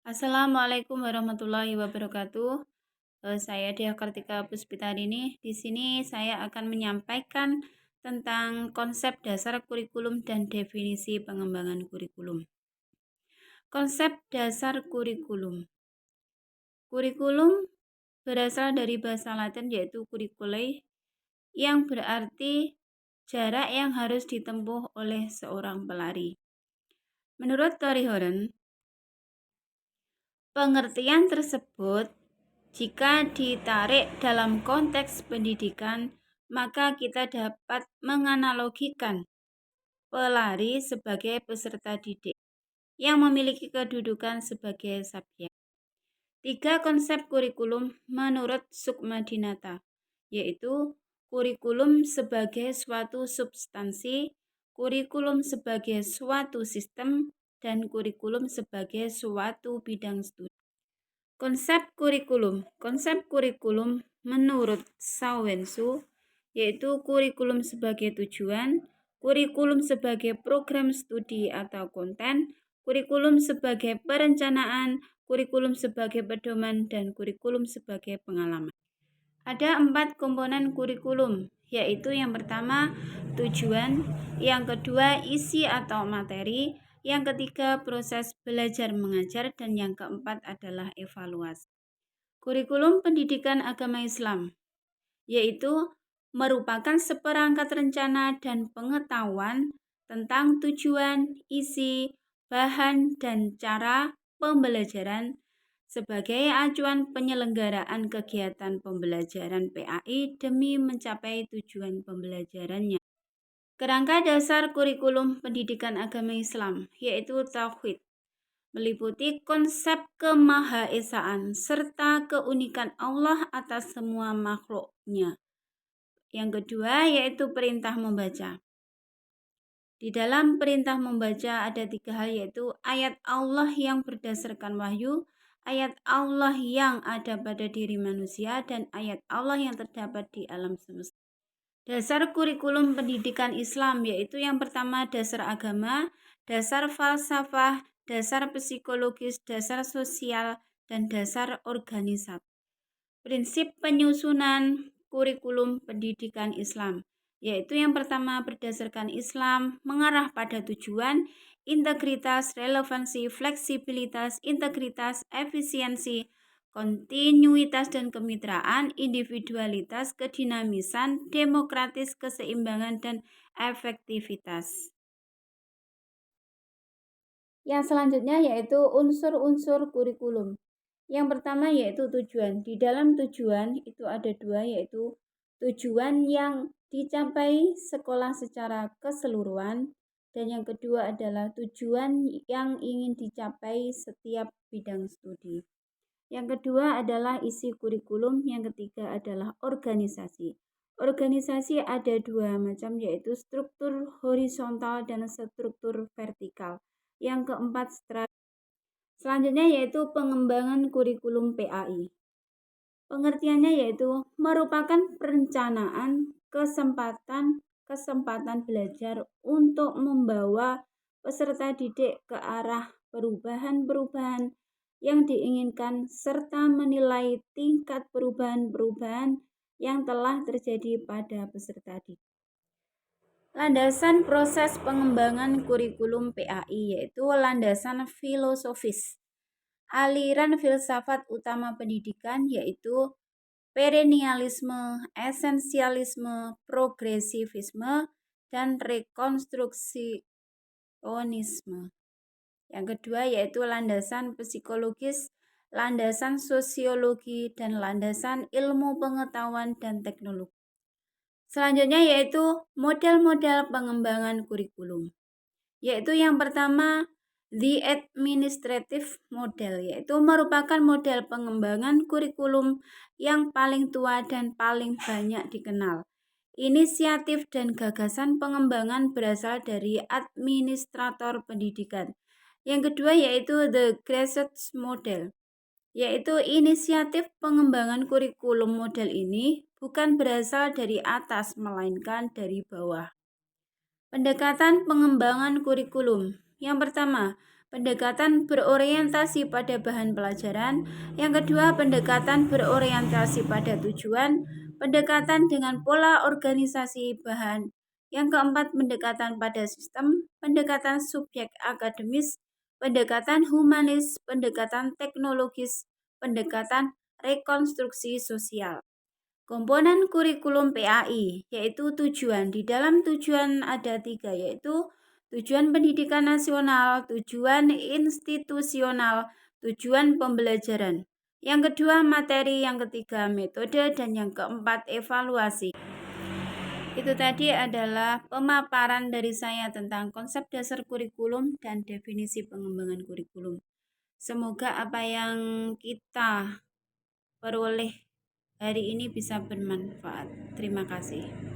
Assalamualaikum warahmatullahi wabarakatuh. Saya Dia Kartika Puspitarini. Di sini saya akan menyampaikan tentang konsep dasar kurikulum dan definisi pengembangan kurikulum. Konsep dasar kurikulum. Kurikulum berasal dari bahasa Latin yaitu curriculae yang berarti jarak yang harus ditempuh oleh seorang pelari. Menurut Tori Horan, pengertian tersebut jika ditarik dalam konteks pendidikan, maka kita dapat menganalogikan pelari sebagai peserta didik yang memiliki kedudukan sebagai subjek. 3 konsep kurikulum menurut Sukmadinata, yaitu kurikulum sebagai suatu substansi, kurikulum sebagai suatu sistem, dan kurikulum sebagai suatu bidang studi. Konsep kurikulum menurut Sawensu yaitu kurikulum sebagai tujuan, kurikulum sebagai program studi atau konten, kurikulum sebagai perencanaan, kurikulum sebagai pedoman, dan kurikulum sebagai pengalaman. Ada 4 komponen kurikulum, yaitu yang pertama tujuan, yang kedua isi atau materi, yang ketiga proses belajar mengajar, dan yang keempat adalah evaluasi. Kurikulum pendidikan agama Islam, yaitu merupakan seperangkat rencana dan pengetahuan tentang tujuan, isi, bahan, dan cara pembelajaran sebagai acuan penyelenggaraan kegiatan pembelajaran PAI demi mencapai tujuan pembelajarannya. Kerangka dasar kurikulum pendidikan agama Islam yaitu Tauhid, meliputi konsep kemahaesaan serta keunikan Allah atas semua makhluknya. Yang kedua yaitu perintah membaca. Di dalam perintah membaca ada 3 hal, yaitu ayat Allah yang berdasarkan wahyu, ayat Allah yang ada pada diri manusia, dan ayat Allah yang terdapat di alam semesta. Dasar kurikulum pendidikan Islam yaitu yang pertama dasar agama, dasar falsafah, dasar psikologis, dasar sosial, dan dasar organisasi. Prinsip penyusunan kurikulum pendidikan Islam yaitu yang pertama berdasarkan Islam, mengarah pada tujuan, integritas, relevansi, fleksibilitas, integritas, efisiensi, kontinuitas dan kemitraan, individualitas, kedinamisan, demokratis, keseimbangan, dan efektivitas. Yang selanjutnya yaitu unsur-unsur kurikulum. Yang pertama yaitu tujuan. Di dalam tujuan itu ada 2, yaitu tujuan yang dicapai sekolah secara keseluruhan, dan yang kedua adalah tujuan yang ingin dicapai setiap bidang studi. Yang kedua adalah isi kurikulum, yang ketiga adalah organisasi. Organisasi ada 2 macam, yaitu struktur horizontal dan struktur vertikal. Yang keempat selanjutnya yaitu pengembangan kurikulum PAI. Pengertiannya yaitu merupakan perencanaan kesempatan belajar untuk membawa peserta didik ke arah perubahan-perubahan yang diinginkan serta menilai tingkat perubahan-perubahan yang telah terjadi pada peserta didik. Landasan proses pengembangan kurikulum PAI yaitu landasan filosofis. Aliran filsafat utama pendidikan yaitu perennialisme, esensialisme, progresivisme, dan rekonstruksionisme. Yang kedua yaitu landasan psikologis, landasan sosiologi, dan landasan ilmu pengetahuan dan teknologi. Selanjutnya yaitu model-model pengembangan kurikulum. Yaitu yang pertama the administrative model, yaitu merupakan model pengembangan kurikulum yang paling tua dan paling banyak dikenal. Inisiatif dan gagasan pengembangan berasal dari administrator pendidikan. Yang kedua yaitu the grassroots model, yaitu inisiatif pengembangan kurikulum model ini bukan berasal dari atas melainkan dari bawah. Pendekatan pengembangan kurikulum. Yang pertama, pendekatan berorientasi pada bahan pelajaran. Yang kedua, pendekatan berorientasi pada tujuan, pendekatan dengan pola organisasi bahan. Yang keempat, pendekatan pada sistem, pendekatan subjek akademis, pendekatan humanis, pendekatan teknologis, pendekatan rekonstruksi sosial. Komponen kurikulum PAI, yaitu tujuan. Di dalam tujuan ada 3, yaitu tujuan pendidikan nasional, tujuan institusional, tujuan pembelajaran. Yang kedua materi, yang ketiga metode, dan yang keempat evaluasi. Itu tadi adalah pemaparan dari saya tentang konsep dasar kurikulum dan definisi pengembangan kurikulum. Semoga apa yang kita peroleh hari ini bisa bermanfaat. Terima kasih.